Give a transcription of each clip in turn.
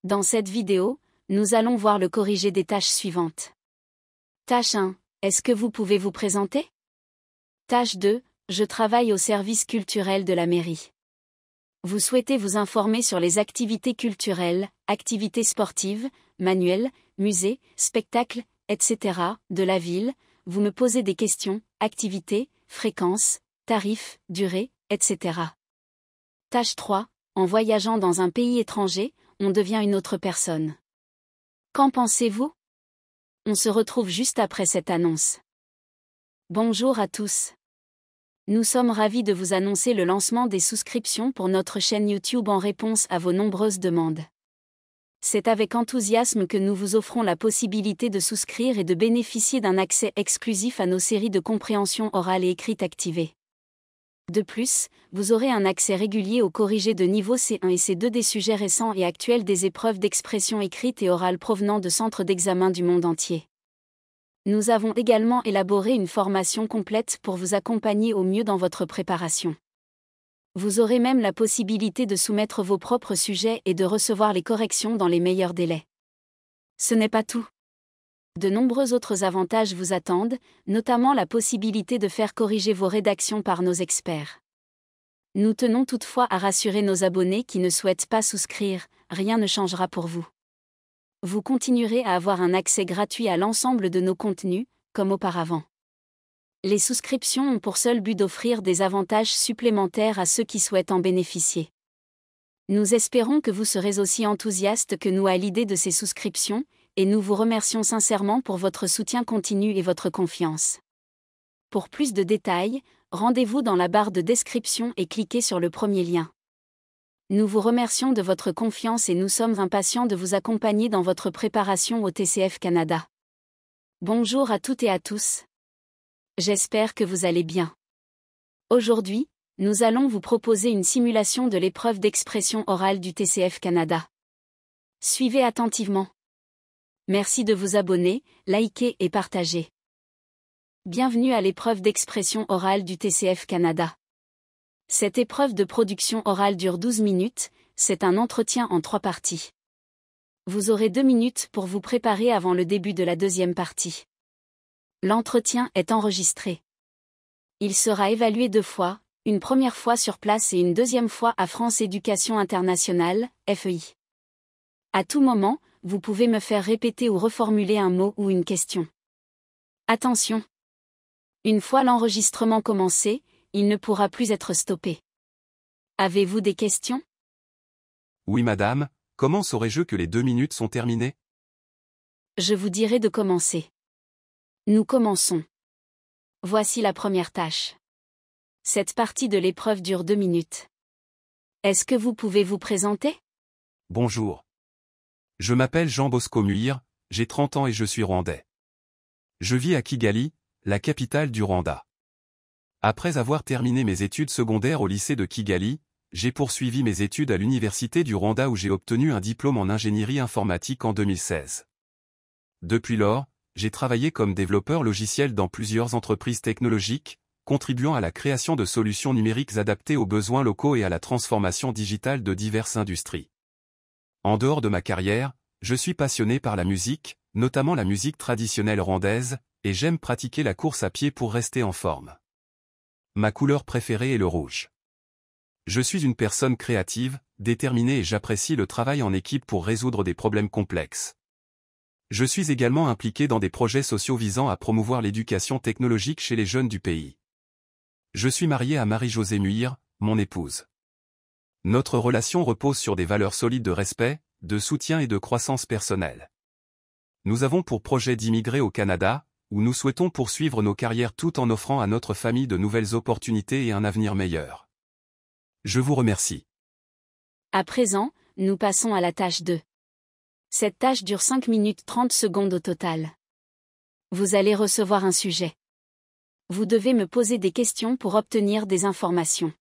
Dans cette vidéo, nous allons voir le corrigé des tâches suivantes. Tâche 1. Est-ce que vous pouvez vous présenter? Tâche 2. Je travaille au service culturel de la mairie. Vous souhaitez vous informer sur les activités culturelles, activités sportives, manuels, musées, spectacles, etc. de la ville. Vous me posez des questions, activités, fréquences, tarifs, durée, etc. Tâche 3. En voyageant dans un pays étranger, on devient une autre personne. Qu'en pensez-vous? On se retrouve juste après cette annonce. Bonjour à tous. Nous sommes ravis de vous annoncer le lancement des souscriptions pour notre chaîne YouTube en réponse à vos nombreuses demandes. C'est avec enthousiasme que nous vous offrons la possibilité de souscrire et de bénéficier d'un accès exclusif à nos séries de compréhension orale et écrite activées. De plus, vous aurez un accès régulier au corrigé de niveau C1 et C2 des sujets récents et actuels des épreuves d'expression écrite et orale provenant de centres d'examen du monde entier. Nous avons également élaboré une formation complète pour vous accompagner au mieux dans votre préparation. Vous aurez même la possibilité de soumettre vos propres sujets et de recevoir les corrections dans les meilleurs délais. Ce n'est pas tout. De nombreux autres avantages vous attendent, notamment la possibilité de faire corriger vos rédactions par nos experts. Nous tenons toutefois à rassurer nos abonnés qui ne souhaitent pas souscrire, rien ne changera pour vous. Vous continuerez à avoir un accès gratuit à l'ensemble de nos contenus, comme auparavant. Les souscriptions ont pour seul but d'offrir des avantages supplémentaires à ceux qui souhaitent en bénéficier. Nous espérons que vous serez aussi enthousiastes que nous à l'idée de ces souscriptions, et nous vous remercions sincèrement pour votre soutien continu et votre confiance. Pour plus de détails, rendez-vous dans la barre de description et cliquez sur le premier lien. Nous vous remercions de votre confiance et nous sommes impatients de vous accompagner dans votre préparation au TCF Canada. Bonjour à toutes et à tous. J'espère que vous allez bien. Aujourd'hui, nous allons vous proposer une simulation de l'épreuve d'expression orale du TCF Canada. Suivez attentivement. Merci de vous abonner, liker et partager. Bienvenue à l'épreuve d'expression orale du TCF Canada. Cette épreuve de production orale dure 12 minutes, c'est un entretien en 3 parties. Vous aurez 2 minutes pour vous préparer avant le début de la deuxième partie. L'entretien est enregistré. Il sera évalué 2 fois, une première fois sur place et une deuxième fois à France Éducation Internationale, FEI. À tout moment, vous pouvez me faire répéter ou reformuler un mot ou une question. Attention! Une fois l'enregistrement commencé, il ne pourra plus être stoppé. Avez-vous des questions? Oui madame, comment saurais-je que les 2 minutes sont terminées? Je vous dirai de commencer. Nous commençons. Voici la première tâche. Cette partie de l'épreuve dure 2 minutes. Est-ce que vous pouvez vous présenter? Bonjour. Je m'appelle Jean Bosco Muir, j'ai 30 ans et je suis rwandais. Je vis à Kigali, la capitale du Rwanda. Après avoir terminé mes études secondaires au lycée de Kigali, j'ai poursuivi mes études à l'université du Rwanda où j'ai obtenu un diplôme en ingénierie informatique en 2016. Depuis lors, j'ai travaillé comme développeur logiciel dans plusieurs entreprises technologiques, contribuant à la création de solutions numériques adaptées aux besoins locaux et à la transformation digitale de diverses industries. En dehors de ma carrière, je suis passionné par la musique, notamment la musique traditionnelle rwandaise, et j'aime pratiquer la course à pied pour rester en forme. Ma couleur préférée est le rouge. Je suis une personne créative, déterminée et j'apprécie le travail en équipe pour résoudre des problèmes complexes. Je suis également impliqué dans des projets sociaux visant à promouvoir l'éducation technologique chez les jeunes du pays. Je suis marié à Marie-Josée Muir, mon épouse. Notre relation repose sur des valeurs solides de respect, de soutien et de croissance personnelle. Nous avons pour projet d'immigrer au Canada, où nous souhaitons poursuivre nos carrières tout en offrant à notre famille de nouvelles opportunités et un avenir meilleur. Je vous remercie. À présent, nous passons à la tâche 2. Cette tâche dure 5 minutes 30 secondes au total. Vous allez recevoir un sujet. Vous devez me poser des questions pour obtenir des informations.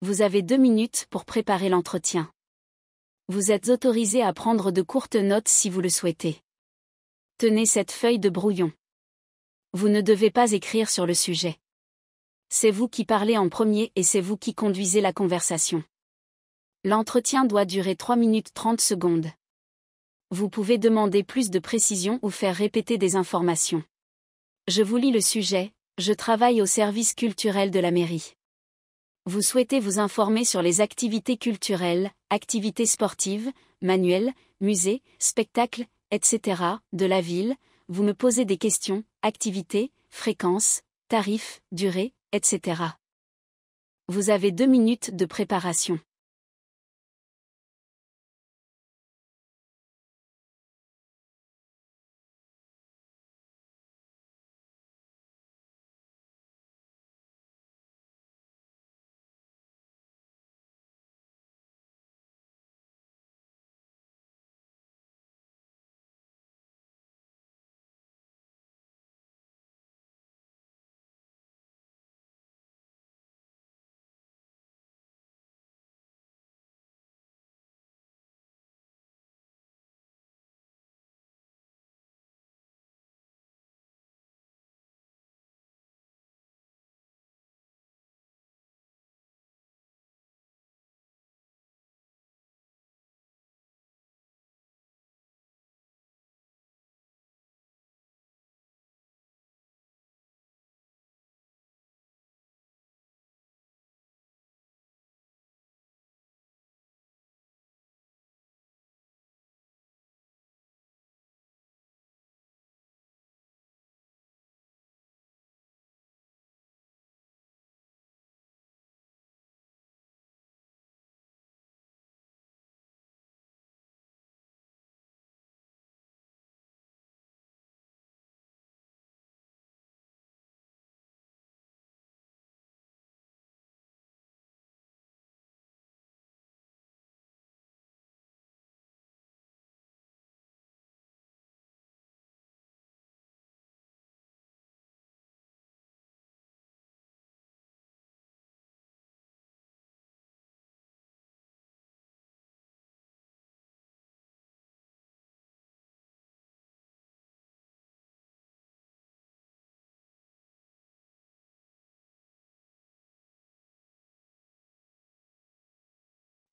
Vous avez 2 minutes pour préparer l'entretien. Vous êtes autorisé à prendre de courtes notes si vous le souhaitez. Tenez cette feuille de brouillon. Vous ne devez pas écrire sur le sujet. C'est vous qui parlez en premier et c'est vous qui conduisez la conversation. L'entretien doit durer 3 minutes 30 secondes. Vous pouvez demander plus de précision ou faire répéter des informations. Je vous lis le sujet, je travaille au service culturel de la mairie. Vous souhaitez vous informer sur les activités culturelles, activités sportives, manuels, musées, spectacles, etc. de la ville, vous me posez des questions, activités, fréquences, tarifs, durée, etc. Vous avez 2 minutes de préparation.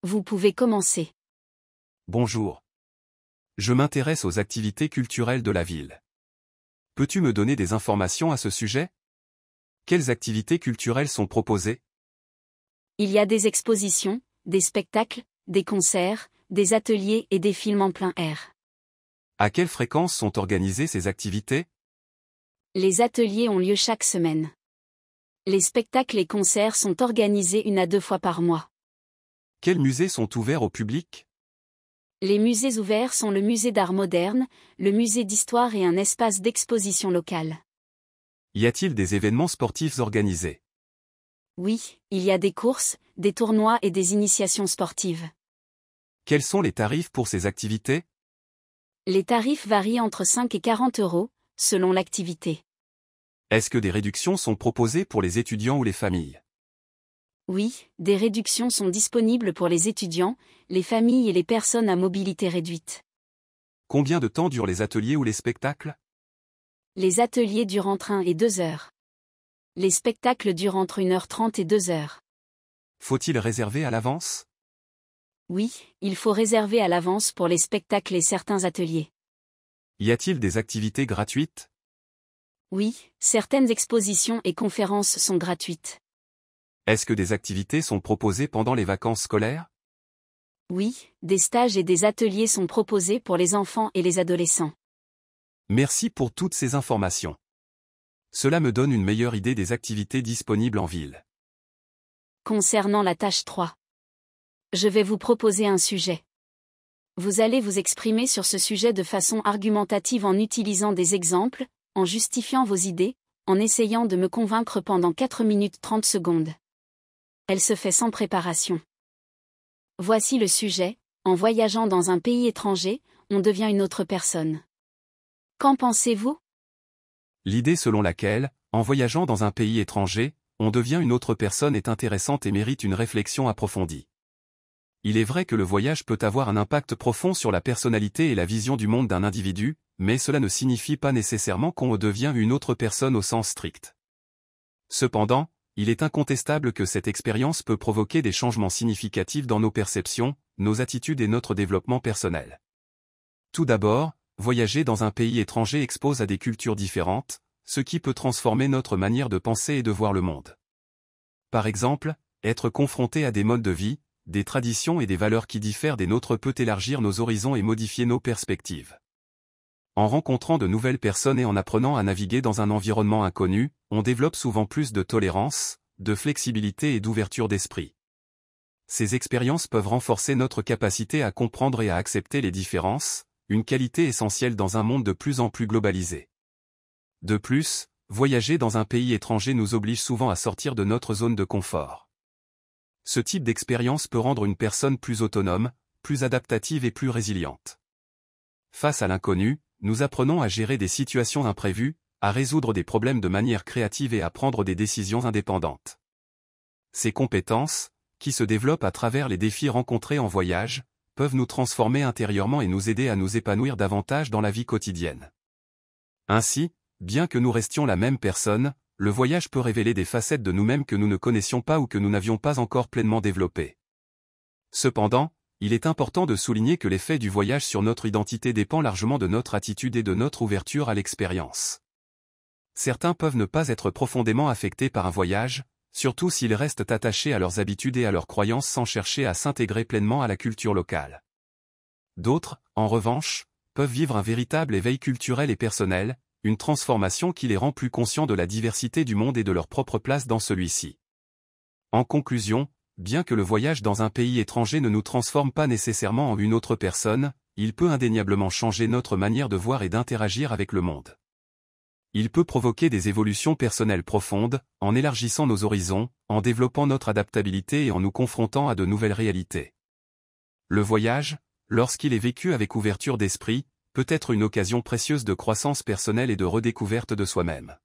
Vous pouvez commencer. Bonjour. Je m'intéresse aux activités culturelles de la ville. Peux-tu me donner des informations à ce sujet? Quelles activités culturelles sont proposées? Il y a des expositions, des spectacles, des concerts, des ateliers et des films en plein air. À quelle fréquence sont organisées ces activités? Les ateliers ont lieu chaque semaine. Les spectacles et concerts sont organisés 1 à 2 fois par mois. Quels musées sont ouverts au public? Les musées ouverts sont le musée d'art moderne, le musée d'histoire et un espace d'exposition locale. Y a-t-il des événements sportifs organisés? Oui, il y a des courses, des tournois et des initiations sportives. Quels sont les tarifs pour ces activités? Les tarifs varient entre 5 et 40 euros, selon l'activité. Est-ce que des réductions sont proposées pour les étudiants ou les familles? Oui, des réductions sont disponibles pour les étudiants, les familles et les personnes à mobilité réduite. Combien de temps durent les ateliers ou les spectacles? Les ateliers durent entre 1 et 2 heures. Les spectacles durent entre 1h30 et 2 heures. Faut-il réserver à l'avance? Oui, il faut réserver à l'avance pour les spectacles et certains ateliers. Y a-t-il des activités gratuites? Oui, certaines expositions et conférences sont gratuites. Est-ce que des activités sont proposées pendant les vacances scolaires? Oui, des stages et des ateliers sont proposés pour les enfants et les adolescents. Merci pour toutes ces informations. Cela me donne une meilleure idée des activités disponibles en ville. Concernant la tâche 3. Je vais vous proposer un sujet. Vous allez vous exprimer sur ce sujet de façon argumentative en utilisant des exemples, en justifiant vos idées, en essayant de me convaincre pendant 4 minutes 30 secondes. Elle se fait sans préparation. Voici le sujet, en voyageant dans un pays étranger, on devient une autre personne. Qu'en pensez-vous? L'idée selon laquelle, en voyageant dans un pays étranger, on devient une autre personne est intéressante et mérite une réflexion approfondie. Il est vrai que le voyage peut avoir un impact profond sur la personnalité et la vision du monde d'un individu, mais cela ne signifie pas nécessairement qu'on devient une autre personne au sens strict. Cependant, il est incontestable que cette expérience peut provoquer des changements significatifs dans nos perceptions, nos attitudes et notre développement personnel. Tout d'abord, voyager dans un pays étranger expose à des cultures différentes, ce qui peut transformer notre manière de penser et de voir le monde. Par exemple, être confronté à des modes de vie, des traditions et des valeurs qui diffèrent des nôtres peut élargir nos horizons et modifier nos perspectives. En rencontrant de nouvelles personnes et en apprenant à naviguer dans un environnement inconnu, on développe souvent plus de tolérance, de flexibilité et d'ouverture d'esprit. Ces expériences peuvent renforcer notre capacité à comprendre et à accepter les différences, une qualité essentielle dans un monde de plus en plus globalisé. De plus, voyager dans un pays étranger nous oblige souvent à sortir de notre zone de confort. Ce type d'expérience peut rendre une personne plus autonome, plus adaptative et plus résiliente. Face à l'inconnu, nous apprenons à gérer des situations imprévues, à résoudre des problèmes de manière créative et à prendre des décisions indépendantes. Ces compétences, qui se développent à travers les défis rencontrés en voyage, peuvent nous transformer intérieurement et nous aider à nous épanouir davantage dans la vie quotidienne. Ainsi, bien que nous restions la même personne, le voyage peut révéler des facettes de nous-mêmes que nous ne connaissions pas ou que nous n'avions pas encore pleinement développées. Cependant, il est important de souligner que l'effet du voyage sur notre identité dépend largement de notre attitude et de notre ouverture à l'expérience. Certains peuvent ne pas être profondément affectés par un voyage, surtout s'ils restent attachés à leurs habitudes et à leurs croyances sans chercher à s'intégrer pleinement à la culture locale. D'autres, en revanche, peuvent vivre un véritable éveil culturel et personnel, une transformation qui les rend plus conscients de la diversité du monde et de leur propre place dans celui-ci. En conclusion, bien que le voyage dans un pays étranger ne nous transforme pas nécessairement en une autre personne, il peut indéniablement changer notre manière de voir et d'interagir avec le monde. Il peut provoquer des évolutions personnelles profondes, en élargissant nos horizons, en développant notre adaptabilité et en nous confrontant à de nouvelles réalités. Le voyage, lorsqu'il est vécu avec ouverture d'esprit, peut être une occasion précieuse de croissance personnelle et de redécouverte de soi-même.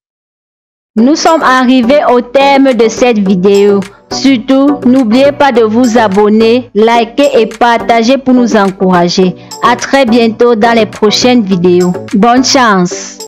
Nous sommes arrivés au terme de cette vidéo. Surtout, n'oubliez pas de vous abonner, liker et partager pour nous encourager. À très bientôt dans les prochaines vidéos. Bonne chance!